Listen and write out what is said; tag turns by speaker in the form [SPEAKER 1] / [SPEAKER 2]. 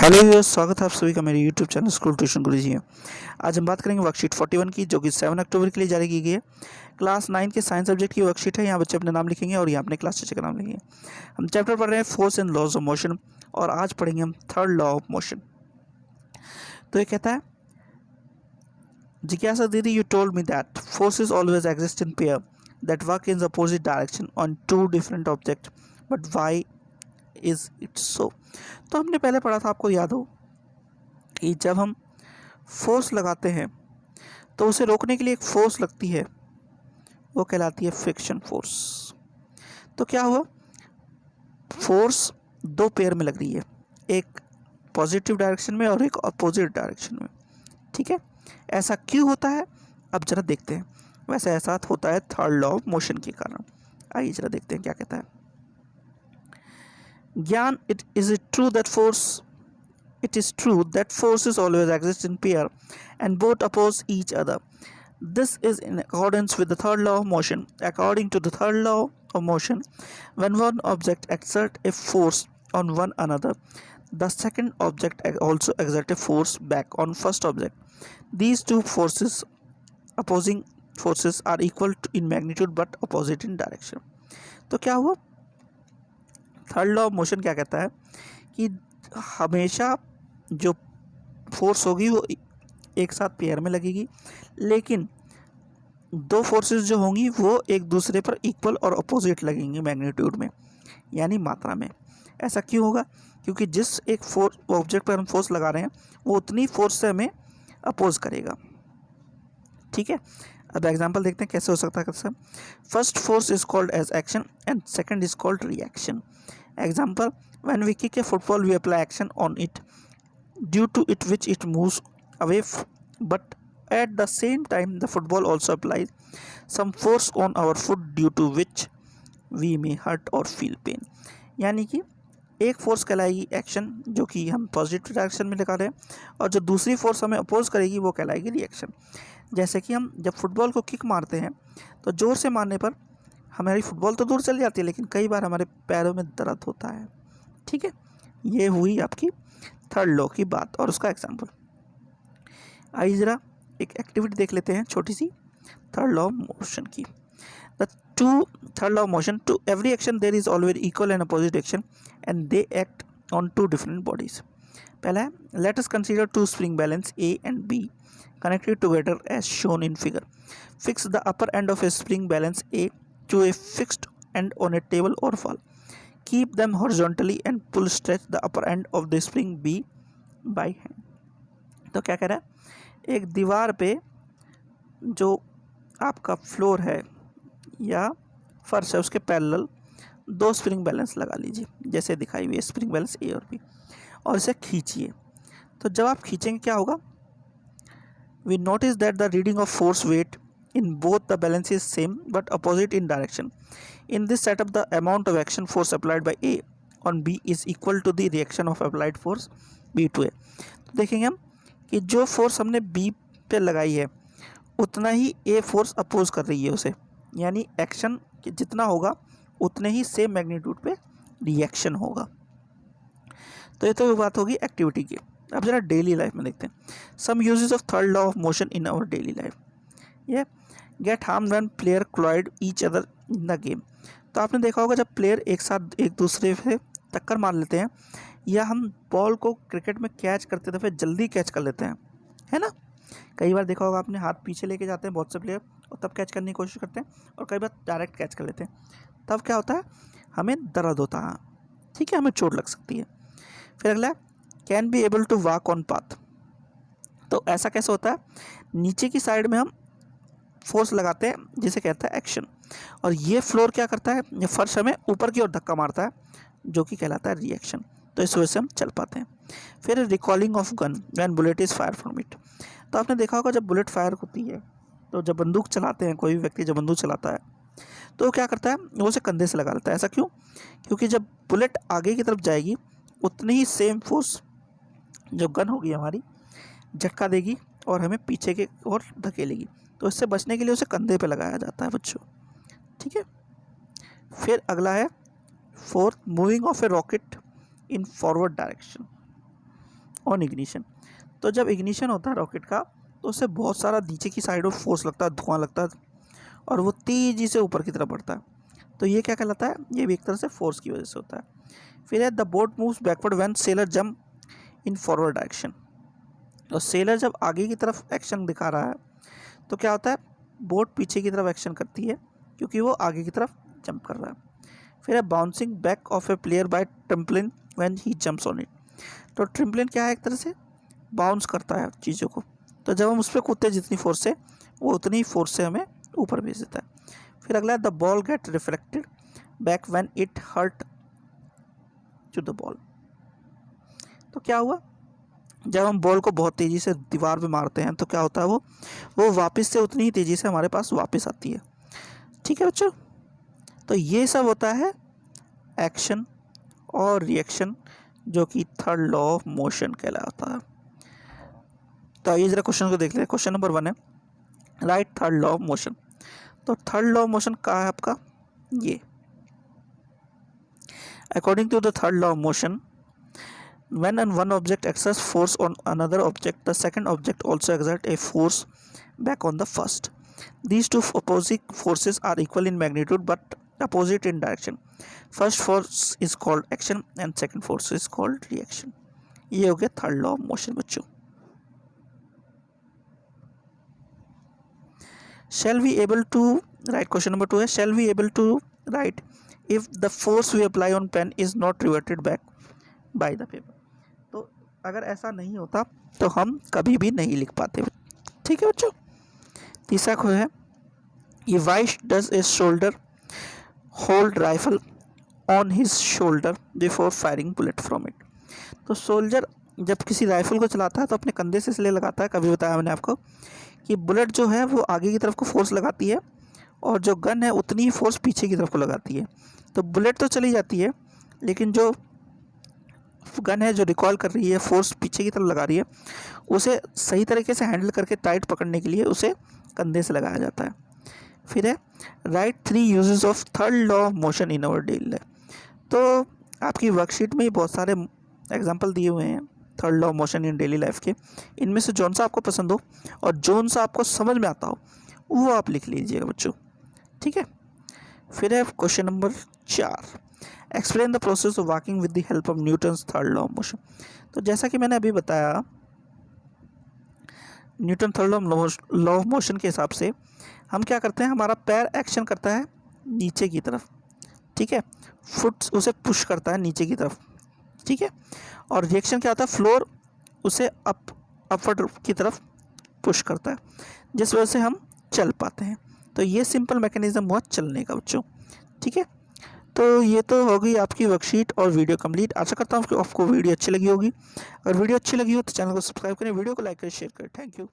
[SPEAKER 1] Hello viewers, स्वागत है आप सभी का मेरे यूट्यूब चैनल स्कूल ट्यूशन गुरुजी में। आज हम बात करेंगे वर्कशीट 41 की, जो कि 7 अक्टूबर के लिए जारी की गई है। क्लास 9 के साइंस सब्जेक्ट की वर्कशीट है। यहाँ बच्चे अपने नाम लिखेंगे और यहाँ अपने क्लास टीचर का नाम लिखेंगे। हम चैप्टर पढ़ रहे हैं force and laws of motion, और आज पढ़ेंगे हम थर्ड लॉ ऑफ मोशन। तो ये कहता है, जिज्ञासा दीदी, you told me that forces always exist in pair that work in opposite direction on two different object, but why is it so. तो हमने पहले पढ़ा था, आपको याद हो कि जब हम फोर्स लगाते हैं तो उसे रोकने के लिए एक फोर्स लगती है, वो कहलाती है फ्रिक्शन फोर्स। तो क्या हुआ, फोर्स दो पेयर में लग रही है, एक पॉजिटिव डायरेक्शन में और एक अपोजिट डायरेक्शन में। ठीक है, ऐसा क्यों होता है, अब जरा देखते हैं। वैसे ऐसा होता है थर्ड लॉ ऑफ मोशन के कारण। आइए जरा देखते हैं क्या कहता है। ज्ञान, it is true that forces always exist in pair and both oppose each other. This is in accordance with the third law of motion. According to the third law of motion, when one object exerts a force on one another, the second object also exerts a force back on first object. These two opposing forces are equal in magnitude but opposite in direction. तो क्या हुआ, third law of motion क्या कहता है कि हमेशा जो force होगी वो एक साथ पेयर में लगेगी, लेकिन दो फोर्सेस जो होंगी वो एक दूसरे पर इक्वल और अपोजिट लगेंगी मैग्नीट्यूड में, यानी मात्रा में। ऐसा क्यों होगा, क्योंकि जिस एक फोर्स ऑब्जेक्ट पर हम फोर्स लगा रहे हैं वो उतनी फोर्स से हमें अपोज करेगा। ठीक है, अब एग्जांपल देखते हैं कैसे हो सकता है। कैसे, first force is called as action and second is called reaction. Example, when we kick a football we apply action on it due to it which it moves away, but at the same time the football also applies some force on our foot due to which we may hurt or feel pain. यानी कि एक force कहलाएगी action, जो कि हम positive direction में लगा रहे हैं, और जो दूसरी फोर्स हमें अपोज करेगी वो कहलाएगी रिएक्शन। जैसे कि हम जब फुटबॉल को किक मारते हैं तो ज़ोर से मारने पर हमारी फुटबॉल तो दूर चली जाती है, लेकिन कई बार हमारे पैरों में दर्द होता है। ठीक है, ये हुई आपकी थर्ड लॉ की बात और उसका एग्जाम्पल। आइए जरा एक एक्टिविटी देख लेते हैं छोटी सी, थर्ड लॉ ऑफ मोशन की। The third law of motion, to every action there is always equal and opposite action and they act on two different bodies. पहला है, let us consider two spring balance A and B connected together as shown in figure. Fix the upper end of a spring balance A to a fixed end on a table or wall. Keep them horizontally and pull stretch the upper end of the spring B by hand. तो क्या कह रहा है, एक दीवार पे जो आपका फ्लोर है या फर्श है उसके पैरेलल दो स्प्रिंग बैलेंस लगा लीजिए, जैसे दिखाई हुई है स्प्रिंग बैलेंस ए और बी, और इसे खींचिए। तो जब आप खींचेंगे क्या होगा, we notice that the reading of force weight in both the balance is same but opposite in direction. In this setup, the amount of action force applied by A on B is equal to the reaction of applied force B to A. तो देखेंगे हम कि जो force हमने B पे लगाई है उतना ही A फोर्स अपोज कर रही है उसे, यानी एक्शन जितना होगा उतने ही सेम मैग्नीट्यूड पे रिएक्शन होगा। तो ये तो बात होगी एक्टिविटी की। अब जरा डेली लाइफ में देखते हैं। Some uses of third law of motion in our daily life. ये get harm when player collide each other in the game. तो आपने देखा होगा जब प्लेयर एक साथ एक दूसरे से टक्कर मार लेते हैं, या हम बॉल को क्रिकेट में कैच करते दफ़े जल्दी कैच कर लेते हैं, है ना। कई बार देखा होगा आपने, हाथ पीछे लेके जाते हैं बहुत से प्लेयर और तब कैच करने की कोशिश करते हैं, और कई बार डायरेक्ट कैच कर लेते हैं। तब क्या होता है, हमें दर्द होता है। ठीक है, हमें चोट लग सकती है। फिर अगला, can be able to walk on path. तो ऐसा कैसे होता है, नीचे की साइड में हम फोर्स लगाते हैं जिसे कहता है एक्शन, और ये फ्लोर क्या करता है, ये फर्श हमें ऊपर की ओर धक्का मारता है जो कि कहलाता है रिएक्शन। तो इस वजह से हम चल पाते हैं। फिर recalling of gun when bullet is fire from it. तो आपने देखा होगा जब बुलेट फायर होती है, तो जब बंदूक चलाते हैं, कोई भी व्यक्ति जब बंदूक चलाता है तो वो क्या करता है, वो उसे कंधे से लगा लेता है। ऐसा क्यों, क्योंकि जब बुलेट आगे की तरफ जाएगी उतनी ही सेम फोर्स जो गन होगी हमारी झटका देगी और हमें पीछे की ओर धकेलेगी। तो इससे बचने के लिए उसे कंधे पे लगाया जाता है बच्चों। ठीक है, फिर अगला है fourth, moving of A rocket in forward direction. On ignition. तो जब इग्निशन होता है रॉकेट का तो उससे बहुत सारा नीचे की साइड में फोर्स लगता है, धुआं लगता है और वो तेज़ी से ऊपर की तरफ बढ़ता है। तो ये क्या कहलाता है, ये भी एक तरह से फोर्स की वजह से होता है। फिर है the boat moves backward when seller jump in forward direction. और सेलर जब आगे की तरफ एक्शन दिखा रहा है तो क्या होता है, बोट पीछे की तरफ एक्शन करती है क्योंकि वो आगे की तरफ जंप कर रहा है। फिर है bouncing back of a player by trampoline when he jumps on it. तो ट्रिम्पलिन क्या है, एक तरह से बाउंस करता है चीज़ों को, तो जब हम उस पर कूदते हैं जितनी फोर्स से, वो उतनी ही फोर्स से हमें ऊपर भेज देता है। फिर अगला है the ball get reflected back when it hurt to the ball. तो क्या हुआ, जब हम बॉल को बहुत तेज़ी से दीवार पे मारते हैं तो क्या होता है, वो वापस से उतनी ही तेज़ी से हमारे पास वापस आती है। ठीक है बच्चों, तो ये सब होता है एक्शन और रिएक्शन, जो कि थर्ड लॉ ऑफ मोशन कहलाता है। तो आइए जरा क्वेश्चन को देख लें। क्वेश्चन नंबर 1 है write third law of motion. तो थर्ड लॉ ऑफ मोशन क्या है आपका, ये according to the third law of motion, when one object exerts force on another object, the second object also exerts a force back on the first. These two opposite forces are equal in magnitude but opposite in direction. First force is called action and second force is called reaction. ये हो गया third law of motion बच्चों। Shall we able to write, question number 2 है shall we able to write if the force we apply on pen is not reverted back by the paper। तो अगर ऐसा नहीं होता तो हम कभी भी नहीं लिख पाते। ठीक है बच्चों। तीसरा क्वेश्चन है ये why does a shoulder hold rifle on his shoulder before firing bullet from it. तो सोल्जर जब किसी राइफल को चलाता है तो अपने कंधे से इसलिए लगाता है, कभी बताया मैंने आपको, कि बुलेट जो है वो आगे की तरफ को फोर्स लगाती है और जो गन है उतनी ही फोर्स पीछे की तरफ को लगाती है। तो बुलेट तो चली जाती है लेकिन जो गन है जो रिकॉल कर रही है, फोर्स पीछे की तरफ लगा रही है, उसे सही तरीके से हैंडल करके टाइट पकड़ने के लिए उसे कंधे से लगाया जाता है। फिर है write 3 uses of third law of motion in our daily life. तो आपकी वर्कशीट में ही बहुत सारे एग्जांपल दिए हुए हैं third law of motion in daily life के, इनमें से जौन सा आपको पसंद हो और जौन सा आपको समझ में आता हो वो आप लिख लीजिएगा बच्चों। ठीक है। फिर है question number 4 explain the process of walking with the help of Newton's third law of motion. तो जैसा कि मैंने अभी बताया, Newton third law of motion के हिसाब से हम क्या करते हैं, हमारा पैर एक्शन करता है नीचे की तरफ, ठीक है, फुट उसे पुश करता है नीचे की तरफ, ठीक है, और रिएक्शन क्या होता है, फ्लोर उसे अपवर्ड की तरफ पुश करता है, जिस वजह से हम चल पाते हैं। तो ये सिंपल मैकेनिज्म हुआ चलने का बच्चों। ठीक है, तो ये तो हो गई आपकी वर्कशीट और वीडियो कंप्लीट। आशा करता हूँ आपको वीडियो अच्छी लगी होगी। अगर वीडियो अच्छी लगी हो तो चैनल को सब्सक्राइब करें, वीडियो को लाइक करें, शेयर करें। Thank you.